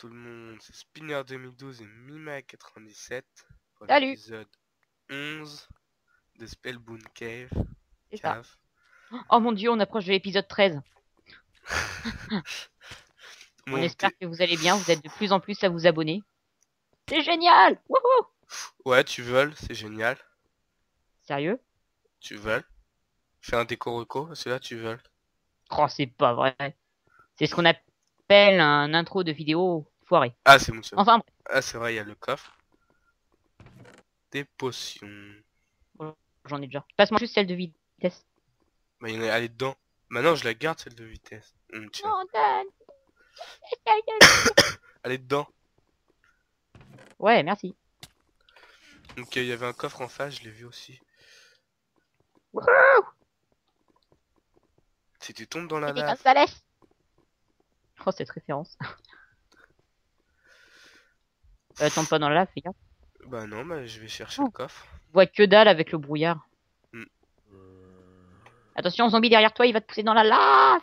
tout le monde, c'est Spinner 2012 et Mima97 pour Salut. l'épisode 11 de Spellbound Cave. C'est ça. Oh mon dieu, on approche de l'épisode 13. Bon, On espère que vous allez bien, vous êtes de plus en plus à vous abonner. C'est génial. Wouhou. Ouais, tu voles, c'est génial. Sérieux? Tu voles. Fais un déco reco, parce que là tu voles. Oh, c'est pas vrai. C'est ce qu'on appelle un intro de vidéo foiré. Ah, c'est mon seul. Enfin, Ah, c'est vrai, il y a le coffre. Des potions. bon, j'en ai déjà. Passe-moi juste celle de vitesse. Bah, il y en a, elle est dedans. Maintenant, je la garde celle de vitesse. Tiens. Non, Dan. Elle est dedans. Ouais, merci. Donc, il y avait un coffre en face, je l'ai vu aussi. Wouhou. Si tu tombes dans la C'était lave. Gonzalez. Oh, cette référence. Tombe pas dans la lave, fais gaffe. Bah non, bah je vais chercher le coffre. Je vois que dalle avec le brouillard. Mm. Attention, zombie derrière toi, il va te pousser dans la lave.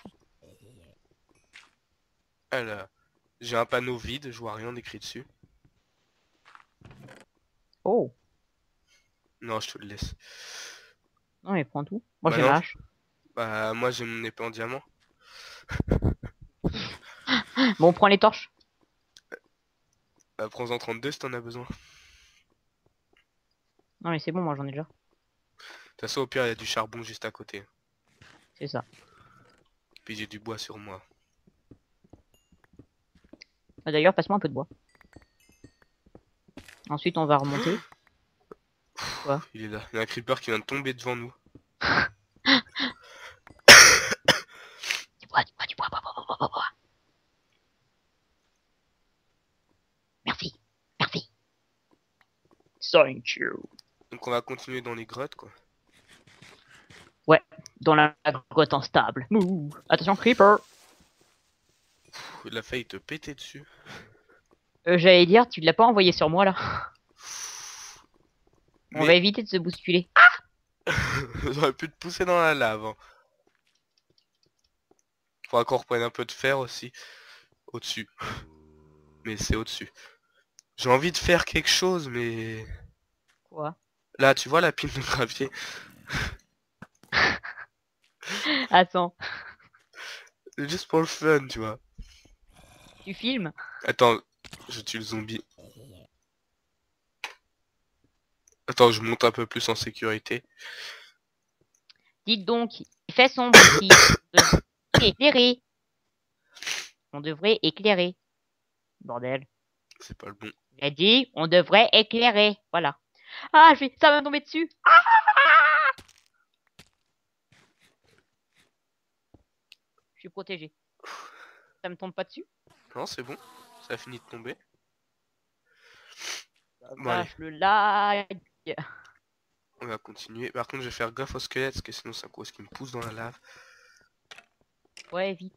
Alors, j'ai un panneau vide, je vois rien d'écrit dessus. Oh. Non, je te le laisse. Non, mais prends tout. Moi, Bah j'ai non. ma hache. Bah moi j'ai mon épée en diamant. Bon, on prend les torches. Bah prends-en 32 si t'en as besoin. Non, mais c'est bon, moi, j'en ai déjà. De toute façon, au pire, il y a du charbon juste à côté. C'est ça. Puis j'ai du bois sur moi. Ah, d'ailleurs, passe-moi un peu de bois. Ensuite, on va remonter. Quoi? Il est là. Il y a un creeper qui vient de tomber devant nous. Du bois, du bois, du bois, bois, bois, bois, bois, bois. Merci. Merci. Thank you. Donc on va continuer dans les grottes quoi. Ouais, dans la grotte instable. Ouh. Attention, creeper. Il a failli te péter dessus. J'allais dire, tu l'as pas envoyé sur moi, là. On va Mais éviter de se bousculer. j'aurais pu te pousser dans la lave. Hein. Faudra qu'on reprenne un peu de fer aussi. Au-dessus. Mais c'est au-dessus. J'ai envie de faire quelque chose, mais... Quoi? Là, tu vois la pile de gravier? Attends, Juste pour le fun, tu vois. tu filmes? Attends, je tue le zombie. Attends, je monte un peu plus en sécurité. Dites donc, il fait sombre ici. On devrait éclairer. On devrait éclairer. Bordel. C'est pas le bon. J'ai dit, on devrait éclairer. Voilà. Ah, ça va me tomber dessus. Ah, je suis protégé. Ça me tombe pas dessus? Non, c'est bon. Ça a fini de tomber. Bon, allez. Vache, le lag. On va continuer. Par contre, je vais faire gaffe au squelette, parce que sinon, c'est un coup qui me pousse dans la lave. Ouais, vite.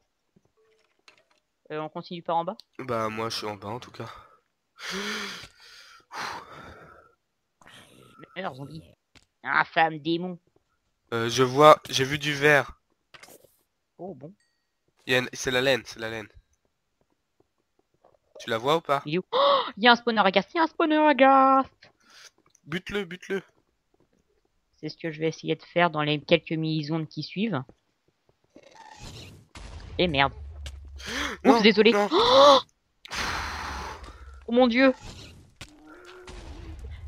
On continue par en bas? Bah, moi, je suis en bas, en tout cas. Meurs, zombie. Infâme démon. Je vois... J'ai vu du verre. Oh, bon. C'est la laine, c'est la laine. Tu la vois ou pas? Il est où? Oh, il y a un spawner à gaz. Il y a un spawner à gaz. Bute-le, bute-le. C'est ce que je vais essayer de faire dans les quelques millisecondes qui suivent. Et merde. Non, Oups, désolé. non. Oh mon dieu.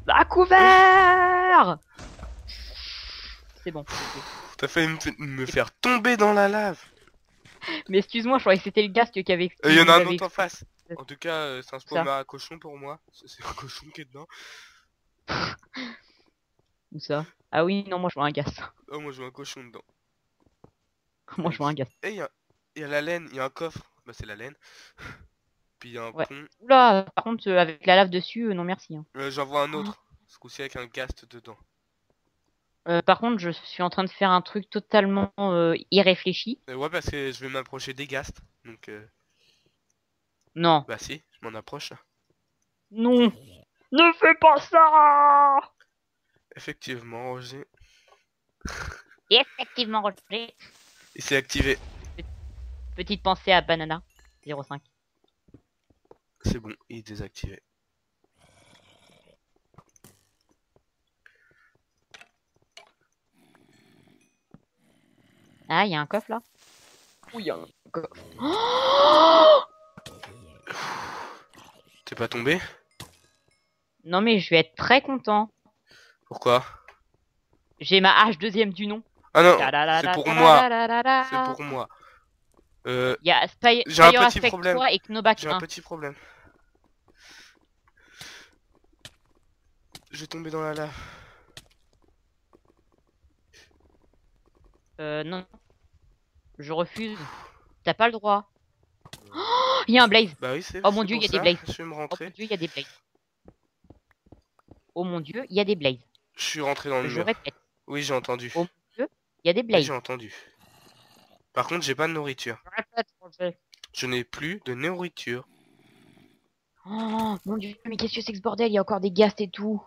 À couvert. C'est bon. T'as failli me faire tomber dans la lave. Mais excuse-moi, je croyais que c'était le gaz qui avait... Il y en a un avait autre en face. En tout cas, c'est un spawner à cochon pour moi. C'est un cochon qui est dedans. Où ça? Ah oui, non, moi je vois un gaz. Oh, moi je vois un cochon dedans. Moi je vois un gaz. Et il y a la laine, il y a un coffre. Bah c'est la laine. Puis il y a un Ouais. pont. Oula, par contre, avec la lave dessus, non merci. Hein. J'en vois un autre. Ce coup-ci avec un ghast dedans. Par contre, je suis en train de faire un truc totalement irréfléchi. Ouais, parce que je vais m'approcher des ghasts. Donc, Non. bah si, je m'en approche là. Non. Ne fais pas ça. Effectivement, Roger. Effectivement, Roger. Il s'est activé. Petite pensée à Banana 05. c'est bon, il est désactivé. Ah, il y a un coffre là. Ouh, il y a un coffre. T'es pas tombé? Non mais je vais être très content. Pourquoi? J'ai ma hache deuxième du nom. Ah non, c'est pour moi. C'est pour moi. Il y a J'ai un Fire petit Aspect problème. 3 et Knobac J'ai un 1. petit problème. Je vais tomber dans la lave. Non, je refuse. T'as pas le droit. Oh, il y a un blaze. Bah oui, c'est Oh mon c'est dieu, pour il y a des ça. blazes. Je vais me Oh mon rentrer. dieu, il y a des blazes. Oh mon dieu, il y a des blazes. Je suis rentré dans le Je mur. répète. Oui, j'ai entendu. Oh mon dieu, il y a des Oui, blazes. j'ai entendu. Par contre, j'ai pas de nourriture. Je répète, Roger. Je n'ai plus de nourriture. Oh mon dieu, mais qu'est-ce que c'est que ce bordel? Il y a encore des ghasts et tout.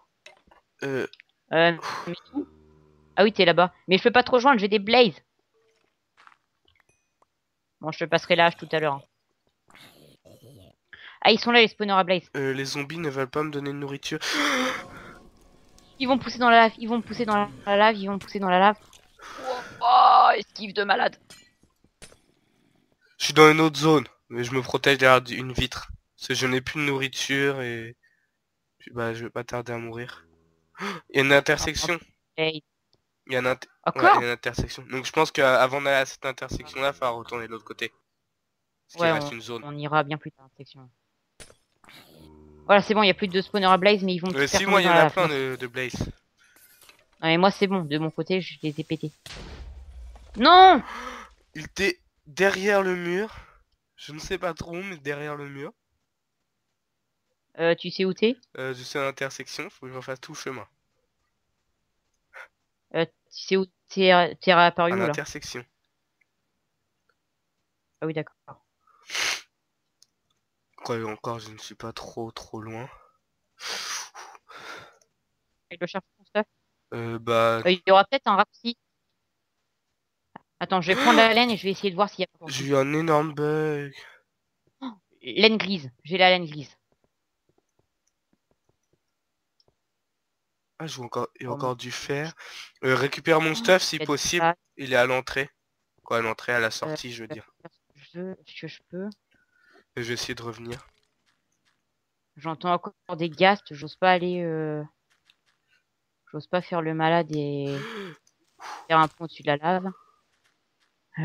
Euh, Mais où? Ah oui, t'es là-bas. Mais je peux pas te rejoindre, j'ai des blazes. Bon, je te passerai l'âge tout à l'heure. Ah, ils sont là, les spawners à blaze. les zombies ne veulent pas me donner de nourriture. Ils vont pousser dans la lave, ils vont pousser dans la lave, ils vont pousser dans la lave. Oh, esquive de malade. Je suis dans une autre zone, mais je me protège derrière une vitre. Parce que je n'ai plus de nourriture et... Puis, bah, je vais pas tarder à mourir. Il y a une intersection. Hey. Il y a une, ouais, Encore? il y a une intersection. Donc je pense qu'avant d'aller à cette intersection-là, il va retourner de l'autre côté. Parce qu'il Ouais, reste une zone. on ira bien plus tard, section. Voilà, c'est bon, il y a plus de spawners à blaze, mais ils vont tous faire Si, tomber moi, il y dans en la a lave. plein de Blaze. Non, mais moi, c'est bon, de mon côté, je les ai pétés. Non! Il était derrière le mur. Je ne sais pas trop, mais derrière le mur. Tu sais où t'es? Je suis à l'intersection, faut que je refasse tout le chemin. Tu sais où t'es apparu À où, là? l'intersection. Ah oui, d'accord. Quoi, encore, je ne suis pas trop loin. Je cherche ton stuff. Bah, Il y aura peut-être un raccourci. Attends, je vais prendre la laine et je vais essayer de voir s'il y a pas. j'ai eu un énorme bug. Laine grise. J'ai la laine grise. Ah, je vois encore, il y a Oh, encore du fer. Récupère mon stuff si il y a des possible. sacs. Il est à l'entrée. Quoi, à l'entrée, à la sortie, je veux dire. Ce que je peux. Et je vais essayer de revenir. J'entends encore des ghasts. J'ose pas aller. J'ose pas faire le malade et faire un pont au-dessus de la lave.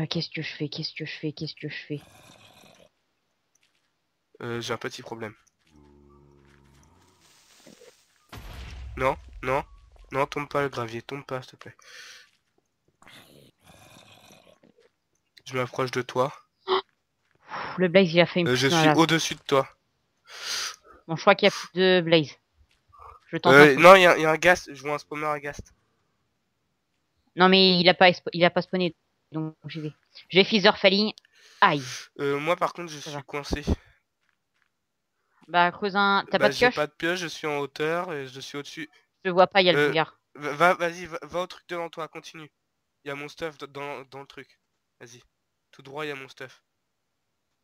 Qu'est-ce que je fais? Qu'est-ce que je fais? Qu'est-ce que je fais? J'ai un petit problème. Non, non, non, tombe pas le gravier, tombe pas, s'il te plaît. Je m'approche de toi. Pff, le blaze, il a fait une Je pousse dans la suis lave. au-dessus de toi. Bon, je crois qu'il y a plus de blaze. Je tente un coup. Non, il y a un ghast, je vois un spawner à ghast. Non, mais il a pas spawné. Donc, j'y vais. Je vais Feather Falling. Aïe. Moi par contre, je Ça suis va. coincé. Bah, creuse un. T'as Bah, pas de j'ai pioche? pas de pioche, je suis en hauteur et je suis au-dessus. Je le vois pas, il y a le Euh, brouillard. Vas-y, va au truc devant toi, continue. Il y a mon stuff dans le truc. Vas-y. Tout droit, il y a mon stuff.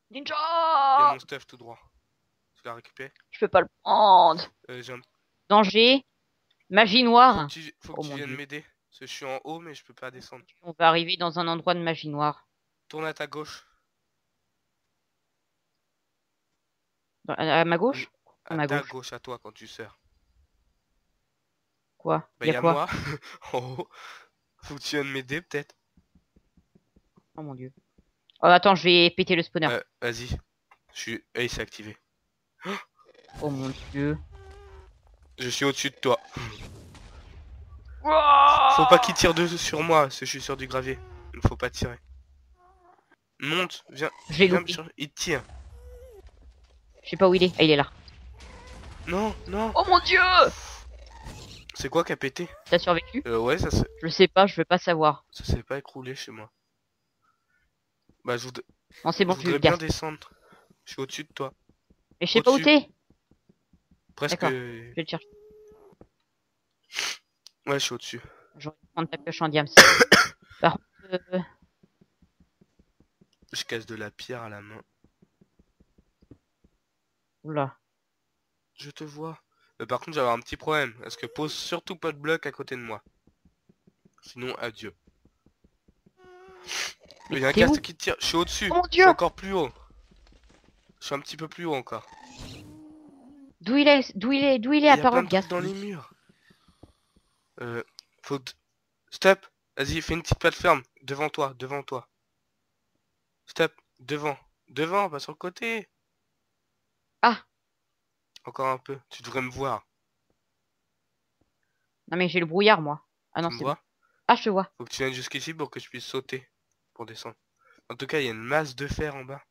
Il y a Ninja! mon stuff tout droit. Tu l'as récupéré? Je peux pas le prendre. J'ai un... Danger. Magie noire. Faut Oh que tu mon viennes dieu. m'aider. Parce que je suis en haut, mais je peux pas descendre. On va arriver dans un endroit de magie noire. Tourne à ta gauche. À ma gauche? Oui, À à ma ta gauche. gauche, à toi quand tu sors. Quoi? Bah, Y y a a quoi? moi. En haut. Faut que tu viennes m'aider, peut-être. Oh mon dieu. Oh, attends, je vais péter le spawner. Vas-y. Je suis... Hey, c'est activé. Oh mon dieu. Je suis au-dessus de toi. Oh, Faut pas qu'il tire sur moi, parce que je suis sur du gravier. Il faut pas tirer. Monte, viens. j'ai Viens me loupé. chercher. Il tire. Je sais pas où il est. Ah, il est là. Non, non. Oh mon dieu! C'est quoi qui a pété? T'as survécu? Ouais, Je sais pas, je veux pas savoir. ça s'est pas écroulé chez moi. Bah, Bon, c'est bon, je je le voudrais bien garde. descendre. Je suis au-dessus de toi. Mais je sais pas où au-dessus. t'es. Presque... D'accord. Je vais le chercher. Ouais, je suis au-dessus. J'aurais dû prendre ta pioche en diams. Par contre, Je casse de la pierre à la main. Oula. Je te vois. Par contre, j'avais un petit problème. Est-ce que pose surtout pas de bloc à côté de moi. Sinon, adieu. Il Mais y a un t'es où? cast qui tire. Je suis au-dessus. Oh mon Je suis Dieu! encore plus haut. Je suis un petit peu plus haut encore. D'où il est? D'où il est Il y a apparu plein le de trucs gaz? dans les murs. Faut... Stop. Vas-y, fais une petite plateforme. Devant toi, devant toi. Stop. Devant. Devant, pas sur le côté. Ah! Encore un peu. Tu devrais me voir. Non mais j'ai le brouillard moi. Ah non Tu me c'est bon. vois? Ah je te vois. Faut que tu viennes jusqu'ici pour que je puisse sauter. Pour descendre. En tout cas, il y a une masse de fer en bas.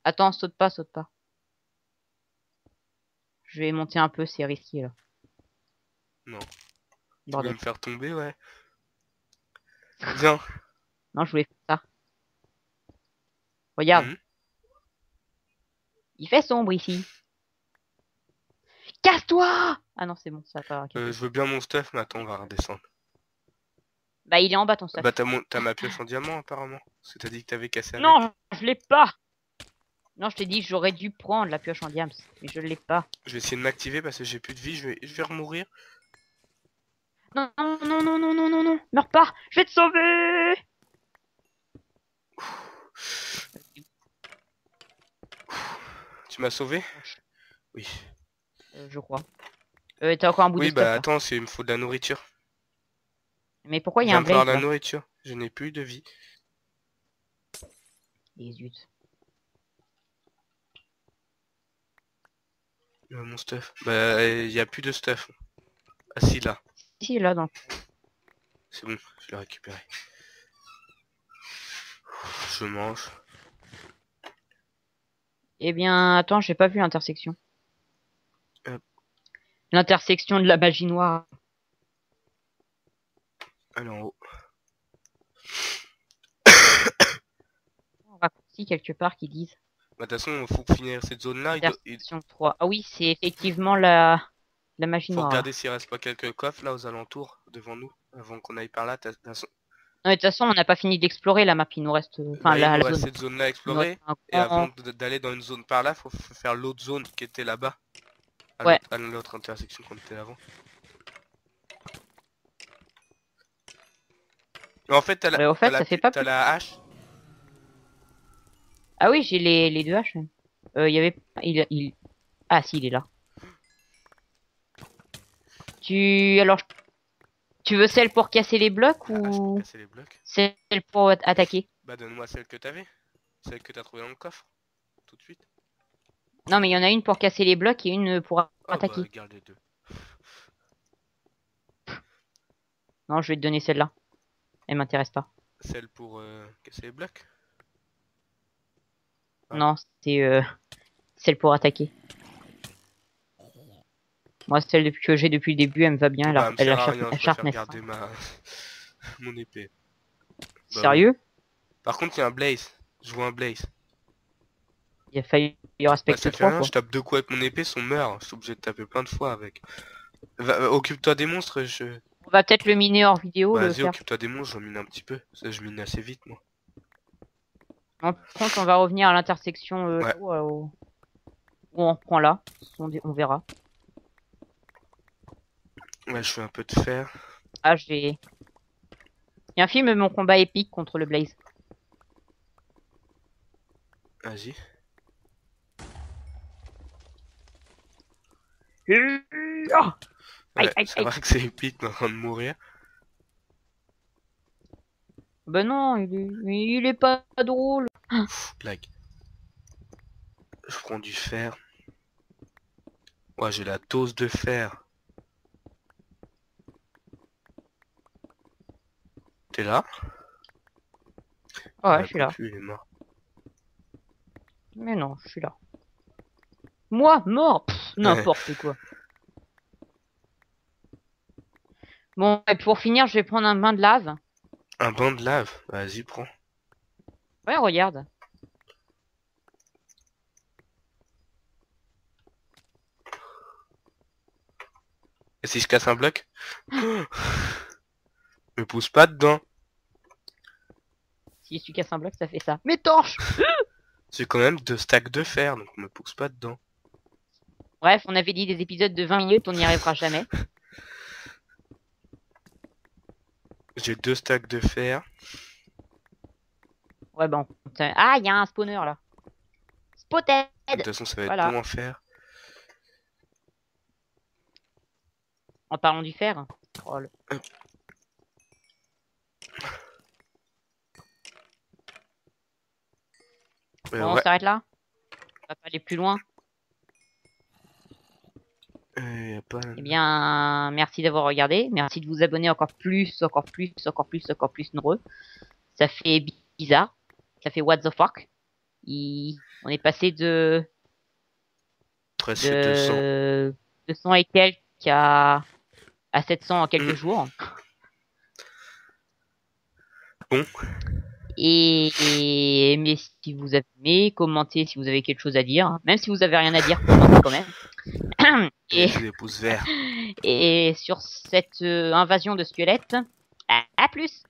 Attends, saute pas, saute pas. Je vais monter un peu, c'est risqué là. Non. Tu voulais Bordel. me faire tomber, ouais. Viens. Non, je voulais faire ça. Regarde, Mhm. il fait sombre ici. Casse-toi! Ah non, c'est bon, ça va pas casser. Je veux bien mon stuff, mais attends, on va redescendre. Bah il est en bas ton stuff. Bah t'as ma pioche en diamant apparemment. Parce que t'as dit que t'avais cassé avec. Non, je l'ai pas. Non, je t'ai dit que j'aurais dû prendre la pioche en diams, mais je l'ai pas. Je vais essayer de m'activer parce que j'ai plus de vie, je vais remourir. Non, non, non, non, non, non, non, non, meurs pas, je vais te sauver. Tu m'as sauvé? Oui. Je crois. T'as encore un bout de Oui, stuff bah là. attends, il me faut de la nourriture. Mais pourquoi il y a Viens un me faire blaze la là? nourriture. Je n'ai plus de vie. Et zut. Mon stuff. Bah, il y a plus de stuff. Ah si, là. Si, là, dans... C'est bon, je l'ai récupéré. Je mange. Eh bien, attends, j'ai pas vu l'intersection. Hop. L'intersection de la magie noire. Allez en haut. Un raccourci quelque part qui disent Bah de toute façon, faut finir cette zone-là. Il intersection 3. Ah oui, c'est effectivement la magie faut noire. regarder s'il reste pas quelques coffres là aux alentours, devant nous. Avant qu'on aille par là, Non, mais de toute façon, on n'a pas fini d'explorer la map, il nous reste... Enfin, bah, il nous la reste zone. cette zone-là à Il nous reste explorer. un Et avant grand... d'aller dans une zone par là, faut faire l'autre zone qui était là-bas. Ouais. À l'autre intersection qu'on était avant. Mais en fait, Ouais, au fait, ça fait pas t'as plus... la hache. Ah oui, j'ai les deux haches. Il y avait... Ah si, il est là. Alors, tu veux celle pour casser les blocs La hache pour ou casser les blocs. celle pour attaquer? Bah donne-moi celle que t'avais. Celle que t'as trouvée dans le coffre. Tout de suite. Non, mais il y en a une pour casser les blocs et une pour Oh attaquer. bah garde les deux. Non, je vais te donner celle-là. Elle m'intéresse pas. Celle pour casser les blocs. Ah. Non, c'est celle pour attaquer. Moi, celle que j'ai depuis le début, elle me va bien. Bah, Elle me a sert à rien, je préfère sharpness. garder mon épée. Bah, Sérieux? Par contre, il y a un blaze. Je vois un blaze. Il a fallu Bah, respecter ça fait 3 rien, quoi. je tape deux coups avec mon épée, son meurt. Je suis obligé de taper plein de fois avec. Occupe-toi des monstres, On va peut-être le miner hors vidéo, le Vas-y, faire. occupe-toi des monstres, je mine un petit peu. Ça, je mine assez vite, moi. Par contre, on va revenir à l'intersection Ouais. où on reprend là. On verra. Ouais, je fais un peu de fer. Ah, j'ai... Il y a un film, mon combat épique contre le Blaze. Vas-y. Oh Ouais, Aïe, aïe, c'est aïe. vrai que c'est épique, mais en train de mourir. Ben non, il est pas drôle. Blague. Je prends du fer. Ouais, j'ai la dose de fer. T'es là? Ouais, je suis là. Plus, il est mort. Mais non, je suis là. Moi, mort. N'importe quoi. Bon, et pour finir, je vais prendre un bain de lave. Un banc de lave. Vas-y, prends. Ouais, regarde. Et si je casse un bloc? Me pousse pas dedans. Si tu casses un bloc, ça fait ça. Mes torches. J'ai quand même 2 stacks de fer, donc me pousse pas dedans. Bref, on avait dit des épisodes de 20 minutes, on n'y arrivera jamais. J'ai 2 stacks de fer. Ouais, bon. Ah, il y a un spawner là. Spotted! De toute façon, ça va être Voilà. bon à faire. En parlant du fer. Oh, bon, on Ouais. s'arrête là. On va pas aller plus loin. Y a pas... Eh bien, merci d'avoir regardé. Merci de vous abonner encore plus nombreux. Ça fait bizarre. Ça fait what the fuck. On est passé de Presque 200. 200 et quelques à 700 en quelques jours. Bon. Mais si vous avez aimé, commentez si vous avez quelque chose à dire. Même si vous avez rien à dire, commentez quand même. Et des pouces verts. Et sur cette invasion de squelettes, à plus!